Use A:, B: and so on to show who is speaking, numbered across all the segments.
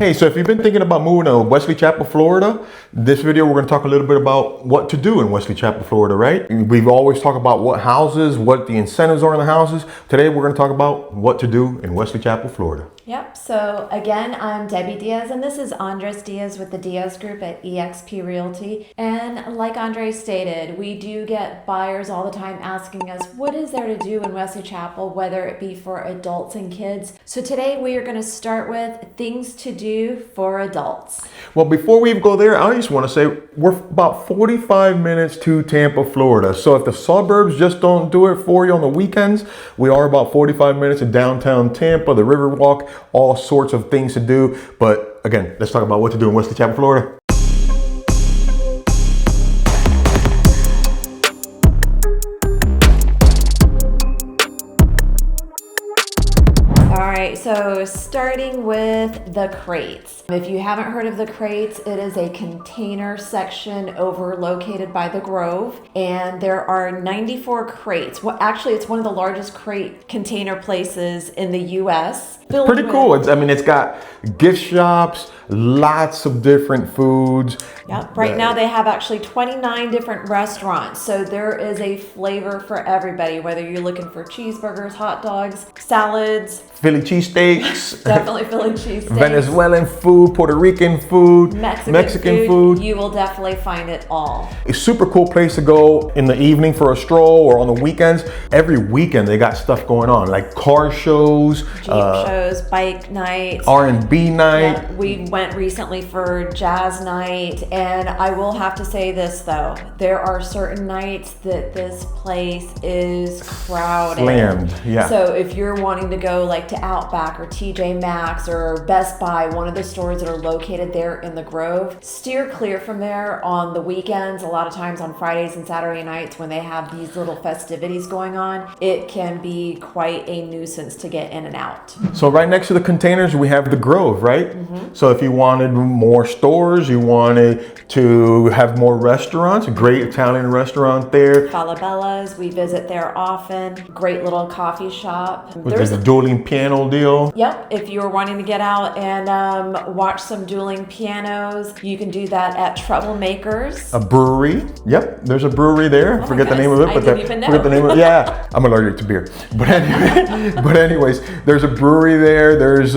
A: Hey, so if you've been thinking about moving to Wesley Chapel, Florida, this video we're going to talk a little bit about what to do in Wesley Chapel, Florida, right? We've always talked about what houses, what the incentives are in the houses. Today we're going to talk about what to do in Wesley Chapel, Florida.
B: Yep, so again, I'm Debbie Diaz, and this is Andres Diaz with the Diaz Group at eXp Realty. And like Andre stated, we do get buyers all the time asking us, what is there to do in Wesley Chapel, whether it be for adults and kids? So today we are going to start with things to do for adults.
A: Well, before we go there, I just want to say we're about 45 minutes to Tampa, Florida. So if the suburbs just don't do it for you on the weekends, we are about 45 minutes in downtown Tampa, the Riverwalk, all sorts of things to do. But again, let's talk about what to do in Wesley Chapel, Florida.
B: Alright, so starting with the Krates. If you haven't heard of the Krates, it is a container section located by the Grove, and there are 94 crates. Well, actually, it's one of the largest crate container places in the U.S.
A: Pretty cool. It's got gift shops, lots of different foods.
B: Yep. Right now they have actually 29 different restaurants. So there is a flavor for everybody, whether you're looking for cheeseburgers, hot dogs, salads,
A: Philly cheesesteaks.
B: definitely Philly cheesesteaks,
A: Venezuelan food, Puerto Rican food, Mexican food.
B: You will definitely find it all.
A: A super cool place to go in the evening for a stroll or on the weekends. Every weekend they got stuff going on, like car shows,
B: Jeep shows, bike nights,
A: R&B night.
B: Yeah, we went recently for jazz night, and I will have to say this though, there are certain nights that this place is crowded.
A: Slammed, yeah.
B: So if you're wanting to go like to Outback or TJ Maxx or Best Buy, one of the stores that are located there in the Grove, steer clear from there on the weekends. A lot of times on Fridays and Saturday nights when they have these little festivities going on, it can be quite a nuisance to get in and out.
A: So right next to the containers, we have the Grove, right? Mm-hmm. So if you wanted more stores, you wanted to have more restaurants, a great Italian restaurant there.
B: Falabella's, we visit there often. Great little coffee shop.
A: There's a dueling piano deal.
B: Yep, if you were wanting to get out and watch some dueling pianos, you can do that at Troublemakers.
A: A brewery. Yep, there's a brewery there. Forget the name of it, but forget the name of it. Yeah, I'm allergic to beer. But anyways, there's a brewery there. There's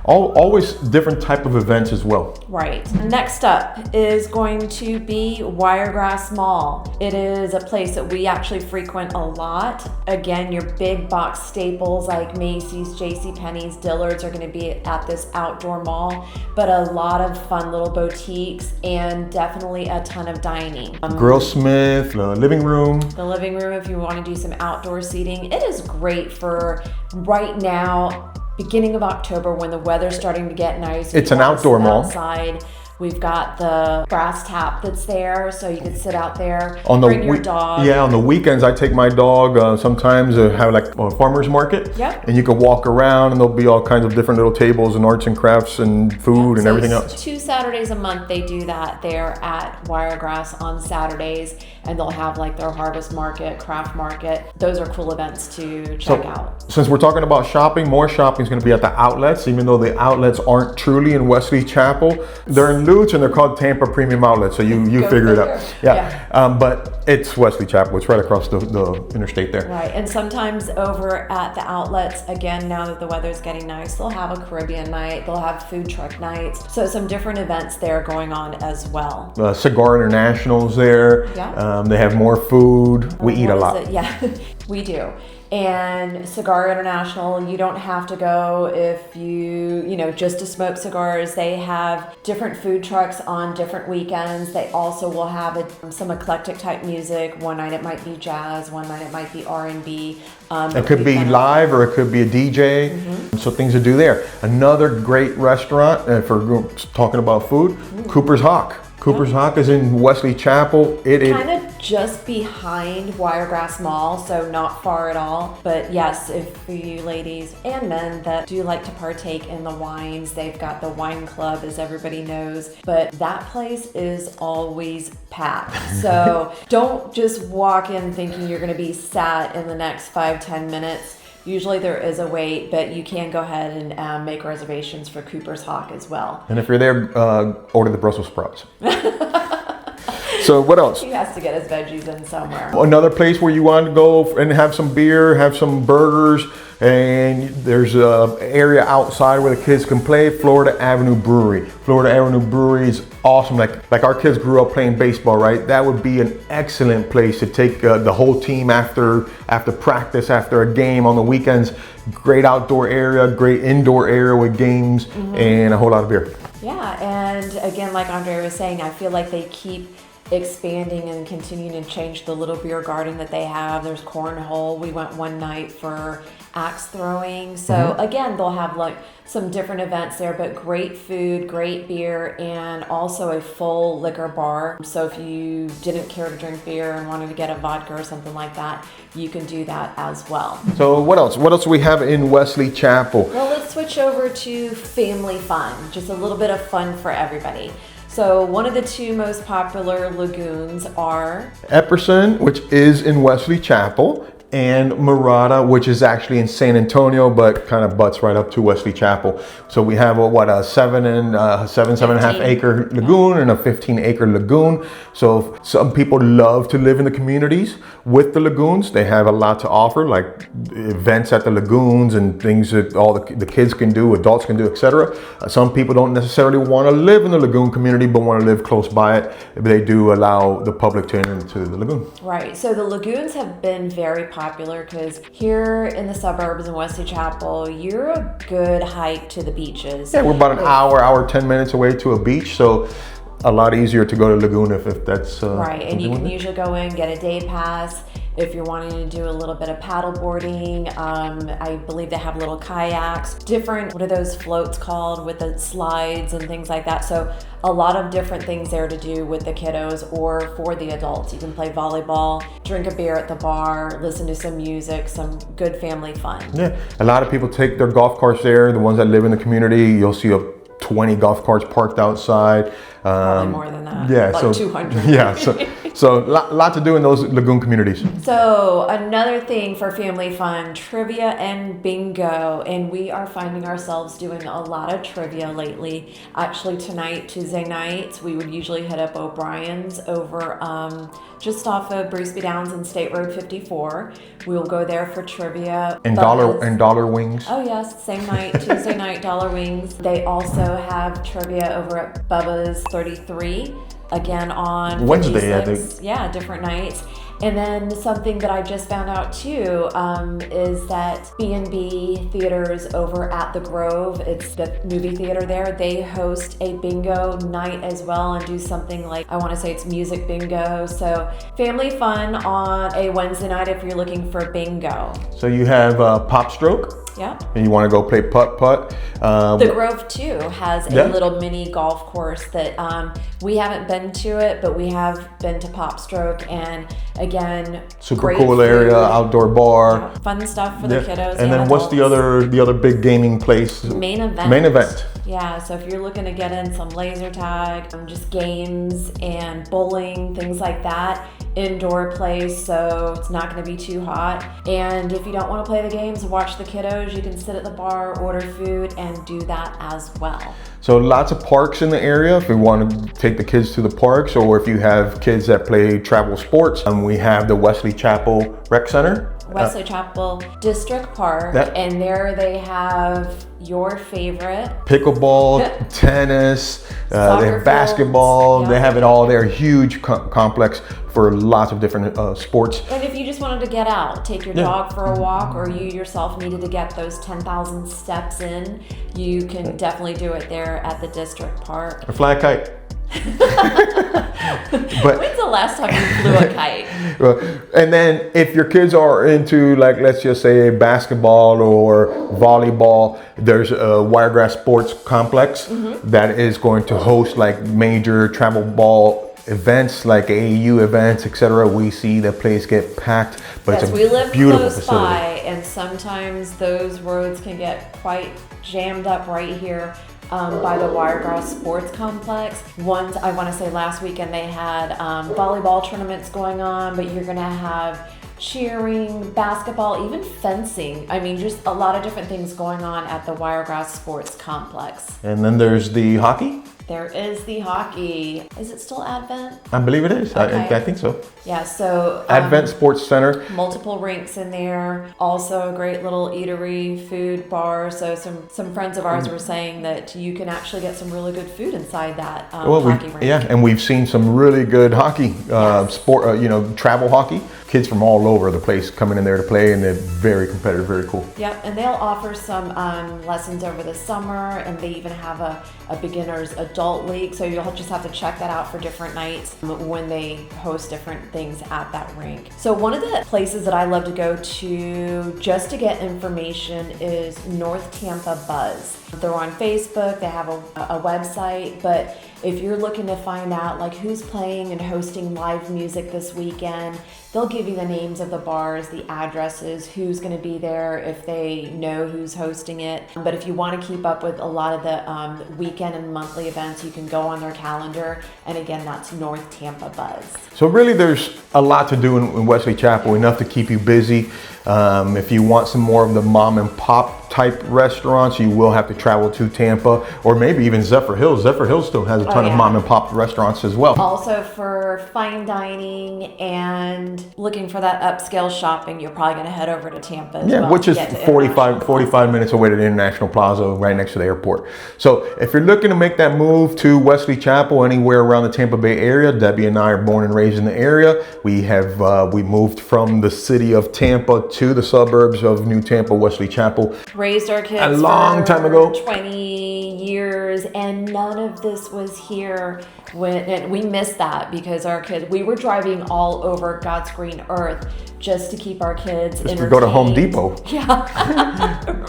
A: always different type of events as well.
B: Right. Next up is going to be Wiregrass Mall. It is a place that we actually frequent a lot. Again, your big box staples like Macy's, JCPenney's, Dillard's are going to be at this outdoor mall, but a lot of fun little boutiques and definitely a ton of dining.
A: Grillsmith, the living room.
B: The living room, if you want to do some outdoor seating. It is great for right now, beginning of October, when the weather's starting to get nice.
A: It's an outdoor mall.
B: Outside. We've got the grass tap that's there, so you can sit out there, bring your dog.
A: Yeah, on the weekends I take my dog. Sometimes have like a farmer's market.
B: Yep.
A: And you can walk around and there'll be all kinds of different little tables and arts and crafts and food and everything else.
B: 2 Saturdays a month they do that there at Wiregrass on Saturdays, and they'll have like their harvest market, craft market. Those are cool events to check out.
A: Since we're talking about shopping, more shopping is going to be at the outlets, even though the outlets aren't truly in Wesley Chapel. They're in Lutz and they're called Tampa Premium Outlets, so you figure it out. Yeah. But it's Wesley Chapel. It's right across the interstate there.
B: Right, and sometimes over at the outlets, again, now that the weather's getting nice, they'll have a Caribbean night, they'll have food truck nights, so some different events there going on as well.
A: Cigar International's there.
B: Yeah.
A: They have more food. We eat a lot.
B: Yeah, we do. And Cigar International, you don't have to go if you just to smoke cigars. They have different food trucks on different weekends. They also will have some eclectic type music. One night it might be jazz, one night it might be R&B.
A: It could be live or it could be a DJ. Mm-hmm. So things to do there. Another great restaurant, for talking about food, Cooper's Hawk. Cooper's Hawk is in Wesley Chapel.
B: Kind of just behind Wiregrass Mall, so not far at all. But yes, if for you ladies and men that do like to partake in the wines, they've got the wine club, as everybody knows. But that place is always packed. So don't just walk in thinking you're going to be sat in the next 5-10 minutes. Usually there is a wait, but you can go ahead and make reservations for Cooper's Hawk as well.
A: And if you're there, order the Brussels sprouts. So what else?
B: He has to get his veggies in somewhere.
A: Another place where you want to go and have some beer, have some burgers, and there's an area outside where the kids can play, Florida Avenue Brewery. Florida Avenue Brewery is awesome. Like our kids grew up playing baseball, right? That would be an excellent place to take the whole team after practice, after a game on the weekends. Great outdoor area, great indoor area with games, and a whole lot of beer.
B: Yeah, and again, like Andre was saying, I feel like they keep expanding and continuing to change the little beer garden that they have. There's cornhole. We went one night for axe throwing. So again, they'll have like some different events there, but great food, great beer, and also a full liquor bar. So if you didn't care to drink beer and wanted to get a vodka or something like that, you can do that as well.
A: So what else? What else do we have in Wesley Chapel?
B: Well, let's switch over to family fun. Just a little bit of fun for everybody. So one of the two most popular lagoons are
A: Epperson, which is in Wesley Chapel, and Mirada, which is actually in San Antonio, but kind of butts right up to Wesley Chapel. So we have a 7 and a half acre lagoon and a 15-acre lagoon. So some people love to live in the communities with the lagoons. They have a lot to offer, like events at the lagoons and things that all the kids can do, adults can do, etc. Some people don't necessarily want to live in the lagoon community, but want to live close by it. They do allow the public to enter into the lagoon.
B: Right. So the lagoons have been very popular because here in the suburbs in Wesley Chapel, you're a good hike to the beaches.
A: Yeah, we're about an hour, 10 minutes away to a beach. So a lot easier to go to Lagoon if that's
B: right. And you can usually go in, get a day pass. If you're wanting to do a little bit of paddle boarding, I believe they have little kayaks, different, what are those floats called, with the slides and things like that. So a lot of different things there to do with the kiddos or for the adults. You can play volleyball, drink a beer at the bar, listen to some music, some good family fun.
A: Yeah, a lot of people take their golf carts there. The ones that live in the community, you'll see 20 golf carts parked outside.
B: Probably more than that.
A: Yeah,
B: like
A: so
B: 200.
A: Yeah, so lot to do in those lagoon communities.
B: So another thing for family fun, trivia and bingo, and we are finding ourselves doing a lot of trivia lately. Actually tonight, Tuesday nights, we would usually hit up O'Brien's over just off of Bruceby Downs and State Road 54. We will go there for trivia.
A: And dollar wings.
B: Oh yes, same night, Tuesday night, dollar wings. They also have trivia over at Bubba's 33, again on
A: Wednesday,
B: 56. Yeah, different nights. And then something that I just found out too is that B&B Theaters over at The Grove, it's the movie theater there, they host a bingo night as well and do something like, I want to say it's music bingo. So family fun on a Wednesday night if you're looking for bingo.
A: So you have Pop Stroke.
B: Yeah.
A: And you want to go play putt-putt.
B: The Grove too has a little mini golf course that we haven't been to it, but we have been to Pop Stroke, and again,
A: super cool area, outdoor bar,
B: fun stuff for the kiddos.
A: And then what's the other big gaming place?
B: Main Event.
A: Main Event.
B: Yeah, so if you're looking to get in some laser tag, just games and bowling, things like that, indoor place, so it's not going to be too hot. And if you don't want to play the games, watch the kiddos, you can sit at the bar, order food, and do that as well.
A: So lots of parks in the area if you want to take the kids to the parks, or if you have kids that play travel sports. We have the Wesley Chapel Rec Center.
B: Wesley Chapel District Park, and there they have your favorite
A: pickleball, tennis, they have basketball, they have it all there. Huge complex for lots of different sports.
B: And if you just wanted to get out, take your dog for a walk, or you yourself needed to get those 10,000 steps in, you can definitely do it there at the district park.
A: Or fly a kite.
B: But when's the last time you flew a kite?
A: And then if your kids are into, like, let's just say basketball or volleyball, there's a Wiregrass Sports Complex that is going to host like major travel ball events like AAU events, etc. We see the place get packed, but it's a beautiful facility.
B: By, and sometimes those roads can get quite jammed up right here by the Wiregrass Sports Complex. Once, I want to say last weekend, they had volleyball tournaments going on, but you're going to have cheering, basketball, even fencing. I mean, just a lot of different things going on at the Wiregrass Sports Complex.
A: And then there's the hockey.
B: There is the hockey. Is it still Advent?
A: I believe it is.
B: Okay.
A: I think so.
B: Yeah, so
A: Advent Sports Center.
B: multiple rinks in there. Also a great little eatery, food bar. So some friends of ours were saying that you can actually get some really good food inside that hockey rink.
A: Yeah, and we've seen some really good hockey sport. Travel hockey. Kids from all over the place coming in there to play, and they're very competitive, very cool.
B: Yep, and they'll offer some lessons over the summer, and they even have a beginner's adult league. So you'll just have to check that out for different nights when they host different things at that rink. So one of the places that I love to go to just to get information is North Tampa Buzz. They're on Facebook, they have a website, but if you're looking to find out like who's playing and hosting live music this weekend, they'll give you the names of the bars, the addresses, who's going to be there, if they know who's hosting it. But if you want to keep up with a lot of the weekend and monthly events, you can go on their calendar. And again, that's North Tampa Buzz.
A: So really there's a lot to do in Wesley Chapel, enough to keep you busy. If you want some more of the mom and pop type restaurants, you will have to travel to Tampa, or maybe even Zephyr Hills. Zephyr Hills still has a ton of mom and pop restaurants as well.
B: Also for fine dining and looking for that upscale shopping, you're probably going to head over to Tampa as well.
A: Which is 45 minutes away to the International Plaza, right next to the airport. So if you're looking to make that move to Wesley Chapel, anywhere around the Tampa Bay area, Debbie and I are born and raised in the area. We moved from the city of Tampa to the suburbs of New Tampa, Wesley Chapel.
B: Raised our kids
A: a long time ago,
B: 20 years, and none of this was here and we missed that because our kids, we were driving all over God's green earth just to keep our kids entertained.
A: To go to Home Depot.
B: Yeah.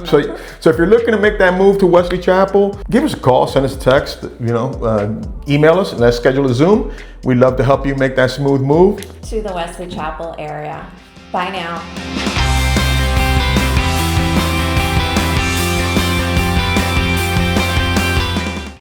A: So if you're looking to make that move to Wesley Chapel, give us a call, send us a text, email us, and let's schedule a Zoom. We'd love to help you make that smooth move
B: to the Wesley Chapel area. Bye now.